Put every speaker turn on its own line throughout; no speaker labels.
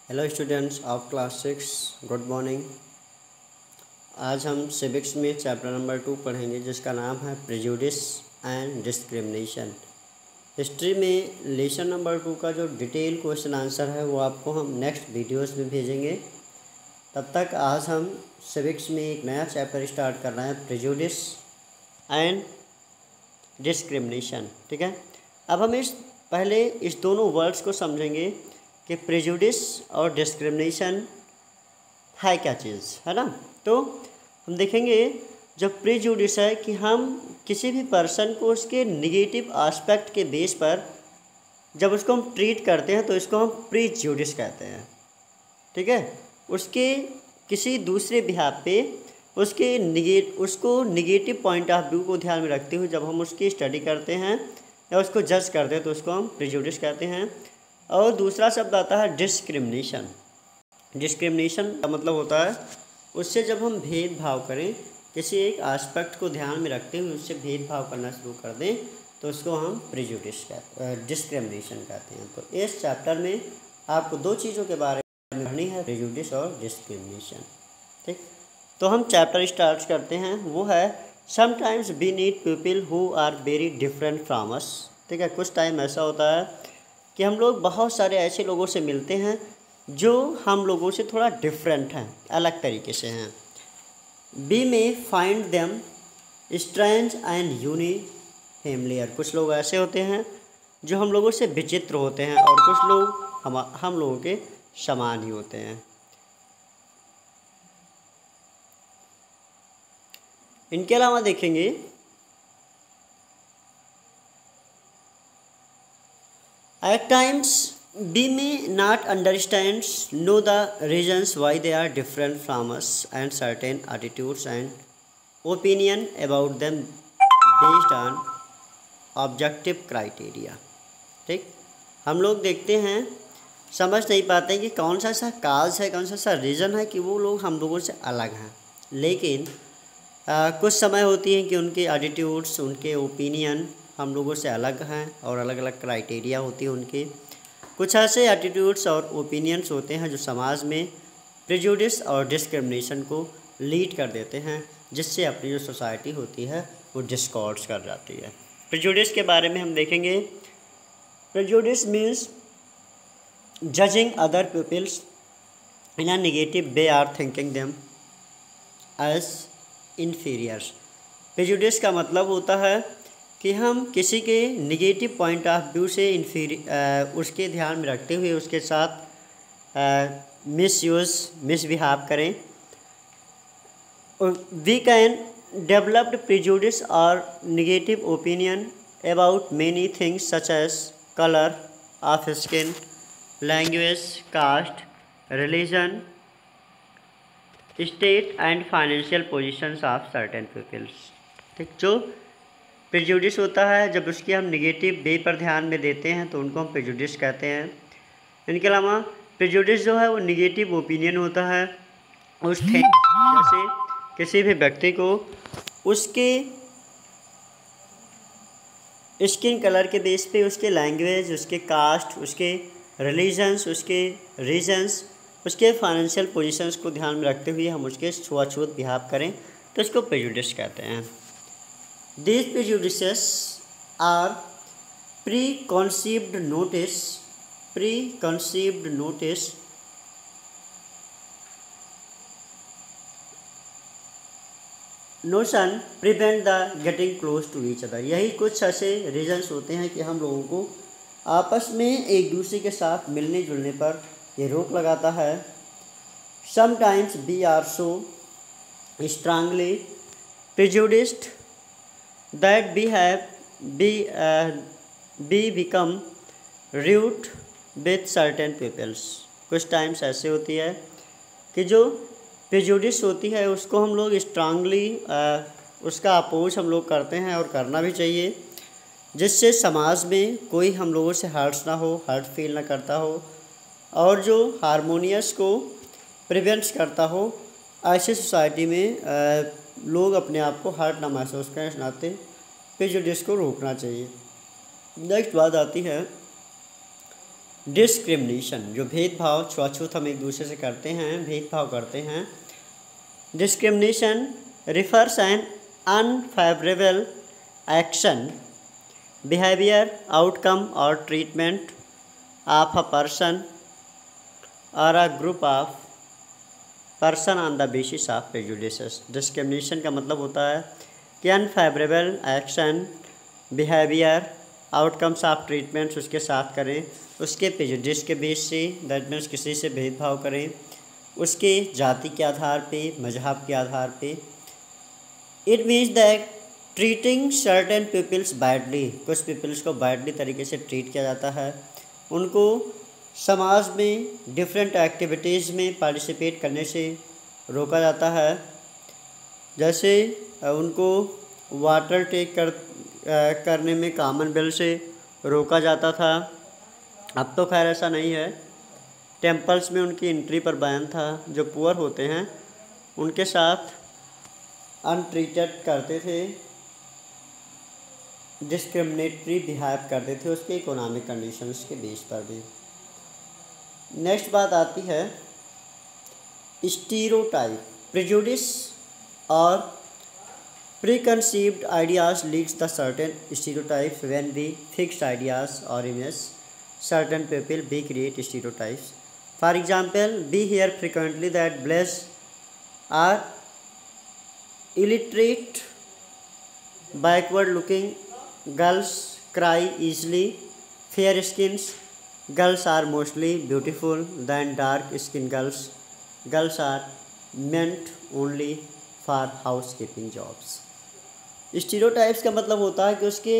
Hello students of class 6, good morning. आज हम civics में चैप्टर नंबर 2 पढ़ेंगे जिसका नाम है प्रेजुडिस एंड डिस्क्रिमिनेशन। हिस्ट्री में लेसन नंबर 2 का जो डिटेल क्वेश्चन आंसर है वो आपको हम नेक्स्ट वीडियोस में भेजेंगे। तब तक आज हम सिविक्स में एक नया चैप्टर स्टार्ट कर रहे हैं, प्रेजुडिस एंड डिस्क्रिमिनेशन। ठीक है, अब हम पहले इस दोनों वर्ड्स को समझेंगे कि प्रेजुडिस और डिस्क्रिमिनेशन है क्या चीज़, है ना। तो हम देखेंगे जो प्रेजुडिस है कि हम किसी भी पर्सन को उसके निगेटिव एस्पेक्ट के बेस पर जब उसको हम ट्रीट करते हैं तो इसको हम प्रेजुडिस कहते हैं। ठीक है, उसके किसी दूसरे बिहाफ पे उसको निगेटिव पॉइंट ऑफ व्यू को ध्यान में रखते हुए जब हम उसकी स्टडी करते हैं या उसको जज करते हैं तो उसको हम प्रेजुडिस कहते हैं। और दूसरा शब्द आता है डिस्क्रिमिनेशन। डिस्क्रिमिनेशन का मतलब होता है उससे जब हम भेदभाव करें, किसी एक एस्पेक्ट को ध्यान में रखते हुए उससे भेदभाव करना शुरू कर दें तो उसको हम प्रेजुडिस डिस्क्रिमिनेशन कहते हैं। तो इस चैप्टर में आपको दो चीज़ों के बारे में पढ़नी है, प्रेजुडिस और डिस्क्रिमिनेशन। ठीक, तो हम चैप्टर स्टार्ट करते हैं। वो है sometimes we need people who are very different from us. ठीक है, कुछ टाइम ऐसा होता है कि हम लोग बहुत सारे ऐसे लोगों से मिलते हैं जो हम लोगों से थोड़ा डिफरेंट हैं, अलग तरीके से हैं। वी में फाइंड देम स्ट्रेंज एंड यूनिफेमिलियर। कुछ लोग ऐसे होते हैं जो हम लोगों से विचित्र होते हैं और कुछ लोग हम लोगों के समान ही होते हैं। इनके अलावा देखेंगे at times we may not understand know the reasons why they are different from us and certain attitudes and opinion about them based on objective criteria। ठीक, हम लोग देखते हैं, समझ नहीं पाते हैं कि कौन सा ऐसा काज है, कौन सा ऐसा रीज़न है कि वो लोग हम लोगों से अलग हैं। लेकिन कुछ समय होती है कि उनके एटीट्यूड्स, उनके ओपिनियन हम लोगों से अलग हैं और अलग अलग क्राइटेरिया होती है उनके। कुछ ऐसे एटीट्यूड्स और ओपिनियंस होते हैं जो समाज में प्रेजुडिस और डिस्क्रिमिनेशन को लीड कर देते हैं, जिससे अपनी जो सोसाइटी होती है वो डिस्कॉर्ड्स कर जाती है। प्रेजुडिस के बारे में हम देखेंगे। Prejudice means judging other peoples in a negative way or thinking them as inferiors. Prejudice का मतलब होता है कि हम किसी के निगेटिव पॉइंट ऑफ व्यू से उसके ध्यान में रखते हुए उसके साथ मिसबिहेव करें। वी कैन डेवलप्ड प्रेजुडिस और negative opinion about many things such as colour of skin, language, caste, religion, state and financial positions of certain peoples. ठीक, जो प्रेजुडिस होता है जब उसकी हम निगेटिव वे पर ध्यान में देते हैं तो उनको हम प्रेजुडिस कहते हैं। इनके अलावा प्रेजुडिस जो है वो निगेटिव ओपिनियन होता है उस थिंग, जैसे किसी भी व्यक्ति को उसके स्किन कलर के बेस पे, उसके लैंग्वेज, उसके कास्ट, उसके रिलीजन्स, उसके रीजन्स, उसके फाइनेंशियल पोजीशंस को ध्यान में रखते हुए हम उसके छुआछूत बिहेव करें तो इसको प्रेजुडिस कहते हैं। These prejudices are preconceived notion prevent the getting close to each other। यही कुछ ऐसे रीजन्स होते हैं कि हम लोगों को आपस में एक दूसरे के साथ मिलने जुलने पर ये रोक लगाता है। Sometimes we are so strongly prejudiced that we become rude with certain peoples। कुछ टाइम्स ऐसे होती है कि जो प्रेजुडिस होती है उसको हम लोग स्ट्रांगली उसका अपोज हम लोग करते हैं और करना भी चाहिए, जिससे समाज में कोई हम लोगों से हर्ट ना हो, हर्ट फील ना करता हो और जो हारमोनियस को प्रिवेंट्स करता हो। ऐसी सोसाइटी में लोग अपने आप को हर्ट ना महसूस करें, इस नाते प्रेजुडिस को रोकना चाहिए। नेक्स्ट बात आती है डिस्क्रिमिनेशन, जो भेदभाव, छुआछूत हम एक दूसरे से करते हैं, भेदभाव करते हैं। Discrimination refers an unfavourable action, behaviour, outcome और ट्रीटमेंट ऑफ अ पर्सन और a group of person on the basis of prejudices. Discrimination का मतलब होता है कि unfavourable action, behaviour, outcomes of treatments उसके साथ करें, उसके प्रेजुडिस के बेस से, दैट मीन्स किसी से भेदभाव करें, उसके जाति के आधार पे, मजहब के आधार पे। It means that treating certain peoples badly, कुछ पीपल्स को बैडली तरीके से ट्रीट किया जाता है, उनको समाज में डिफरेंट एक्टिविटीज़ में पार्टिसिपेट करने से रोका जाता है। जैसे उनको वाटर टेक करने में कॉमनवेल्थ से रोका जाता था, अब तो खैर ऐसा नहीं है। टेम्पल्स में उनकी एंट्री पर बैन था। जो पुअर होते हैं उनके साथ अनट्रीटेड करते थे, डिस्क्रिमिनेटरी बिहेव करते थे उसके इकोनॉमिक कंडीशंस के बेस पर भी। नेक्स्ट बात आती है स्टीरियोटाइप, प्रेजुडिस और preconceived ideas leads the certain stereotypes when we fixed ideas और image certain people we create stereotypes. For example, we hear frequently that blacks are illiterate, backward looking, girls cry easily, fair skins girls are mostly beautiful than dark skin girls, girls are meant only for housekeeping jobs. Stereotypes का मतलब होता है कि उसके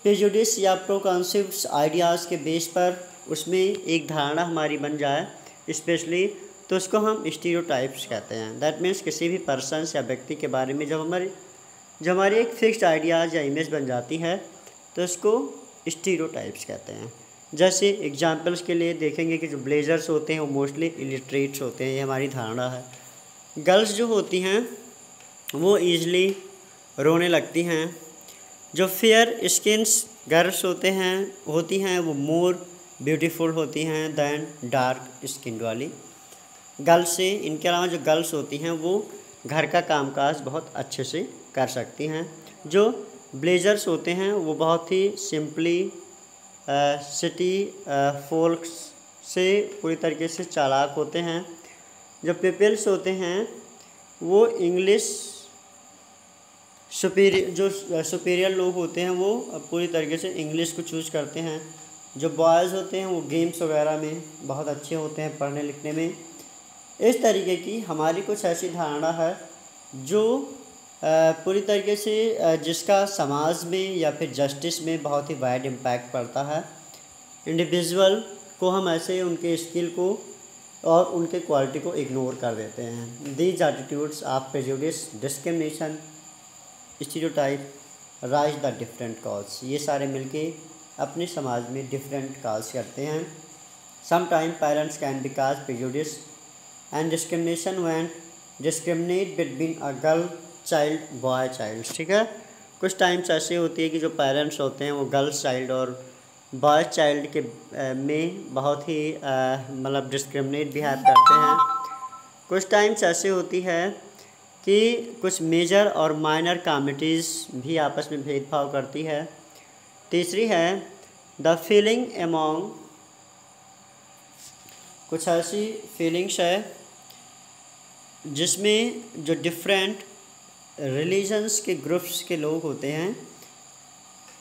prejudice या प्रोकॉन्सेप्ट्स ideas के base पर उसमें एक धारणा हमारी बन जाए स्पेशली, तो उसको हम स्टीरियोटाइप्स कहते हैं। दैट मीन्स किसी भी पर्सन या व्यक्ति के बारे में जब हमारी एक फिक्स्ड आइडियाज़ या इमेज बन जाती है तो उसको स्टीरियोटाइप्स कहते हैं। जैसे एग्जांपल्स के लिए देखेंगे कि जो ब्लेजर्स होते हैं वो मोस्टली इलिटरेट्स होते हैं, ये हमारी धारणा है। गर्ल्स जो होती हैं वो ईजली रोने लगती हैं। जो फेयर स्किन्स गर्ल्स होती हैं वो मोर ब्यूटीफुल होती हैं दैन डार्क स्किन वाली गर्ल्स से। इनके अलावा जो गर्ल्स होती हैं वो घर का कामकाज बहुत अच्छे से कर सकती हैं। जो ब्लेजर्स होते हैं वो बहुत ही सिंपली सिटी फोल्क्स से पूरी तरीके से चालाक होते हैं। जो पीपल्स होते हैं वो इंग्लिश सुपीरियर लोग होते हैं वो पूरी तरीके से इंग्लिश को चूज़ करते हैं। जो बॉयज़ होते हैं वो गेम्स वगैरह में बहुत अच्छे होते हैं, पढ़ने लिखने में। इस तरीके की हमारी कुछ ऐसी धारणा है जो पूरी तरीके से जिसका समाज में या फिर जस्टिस में बहुत ही वाइड इम्पैक्ट पड़ता है। इंडिविजुअल को हम ऐसे उनके स्किल को और उनके क्वालिटी को इग्नोर कर देते हैं। These attitudes of prejudice, discrimination, stereotype rise the different cause, ये सारे मिलके अपने समाज में डिफरेंट कॉज करते हैं। Sometime parents can be cause prejudice and discrimination when discriminate between a girl child boy child. ठीक है, कुछ टाइम्स ऐसे होती है कि जो पेरेंट्स होते हैं वो गर्ल्स चाइल्ड और बॉय चाइल्ड के में बहुत ही मतलब डिस्क्रिमिनेट बिहेव करते हैं। कुछ टाइम्स ऐसे होती है कि कुछ मेजर और माइनर कम्युनिटीज़ भी आपस में भेदभाव करती है। तीसरी है द फीलिंग एमोंग, कुछ ऐसी फीलिंग्स है जिसमें जो डिफरेंट रिलीजन्स के ग्रुप्स के लोग होते हैं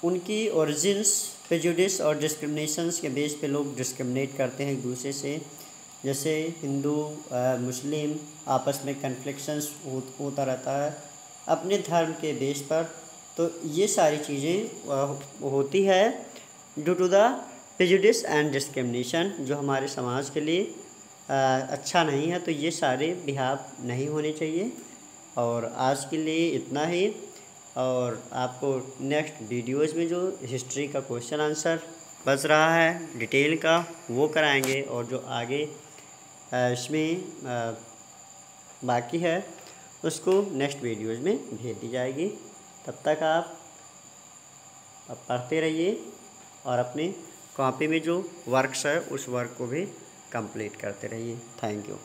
उनकी ओरिजिन्स प्रेजुडिस और डिस्क्रिमिनेशंस के बेस पे लोग डिस्क्रिमिनेट करते हैं एक दूसरे से। जैसे हिंदू मुस्लिम आपस में कन्फ्लिक्शंस होता रहता है अपने धर्म के बेस पर। तो ये सारी चीज़ें होती है due to the prejudice and discrimination, जो हमारे समाज के लिए अच्छा नहीं है। तो ये सारे बिहेव नहीं होने चाहिए। और आज के लिए इतना ही, और आपको नेक्स्ट वीडियोज़ में जो हिस्ट्री का क्वेश्चन आंसर बच रहा है डिटेल का वो कराएंगे, और जो आगे इसमें बाकी है उसको नेक्स्ट वीडियोज़ में भेज दी जाएगी। तब तक आप पढ़ते रहिए और अपने कॉपी में जो वर्क्स है उस वर्क को भी कंप्लीट करते रहिए। Thank you.